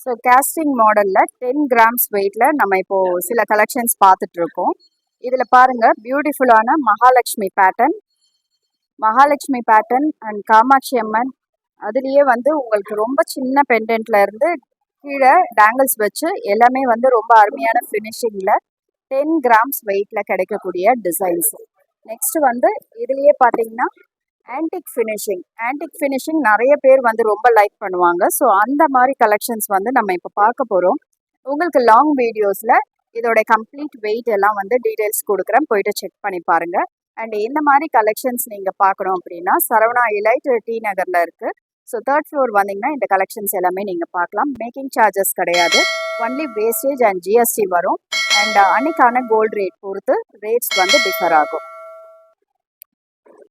So casting மாடலில் 10 grams வெயிட்டில் நம்ம இப்போது சில கலெக்ஷன்ஸ் பார்த்துட்ருக்கோம். இதில் பாருங்கள், பியூட்டிஃபுல்லான மகாலட்சுமி பேட்டர்ன் அண்ட் காமாட்சி அம்மன். அதுலேயே வந்து உங்களுக்கு ரொம்ப சின்ன பெண்டன்ட்ல இருந்து கீழே டேங்கிள்ஸ் வச்சு எல்லாமே வந்து ரொம்ப அருமையான ஃபினிஷிங்கில் 10 கிராம்ஸ் வெயிட்டில் கிடைக்கக்கூடிய டிசைன்ஸ். நெக்ஸ்ட் வந்து இதுலேயே பார்த்தீங்கன்னா ஆன்டிக் ஃபினிஷிங் நிறைய பேர் வந்து ரொம்ப லைக் பண்ணுவாங்க. ஸோ அந்த மாதிரி கலெக்ஷன்ஸ் வந்து நம்ம இப்போ பார்க்க போகிறோம். உங்களுக்கு லாங் வீடியோஸில் இதோட கம்ப்ளீட் வெயிட் எல்லாம் வந்து டீட்டெயில்ஸ் கொடுக்குறேன், போயிட்டு செக் பண்ணி பாருங்கள். அண்ட் இந்த மாதிரி கலெக்ஷன்ஸ் நீங்கள் பார்க்கணும் அப்படின்னா சரவணா எலைட் டி நகரில் இருக்குது. ஸோ 3rd ஃப்ளோர் வந்தீங்கன்னா இந்த கலெக்ஷன்ஸ் எல்லாமே நீங்கள் பார்க்கலாம். மேக்கிங் சார்ஜஸ் கிடையாது, ஒன்லி வேஸ்டேஜ் அண்ட் ஜிஎஸ்டி வரும். அண்ட் அன்னைக்கான கோல்டு ரேட் பொறுத்து ரேட்ஸ் வந்து டிஃபர் ஆகும்.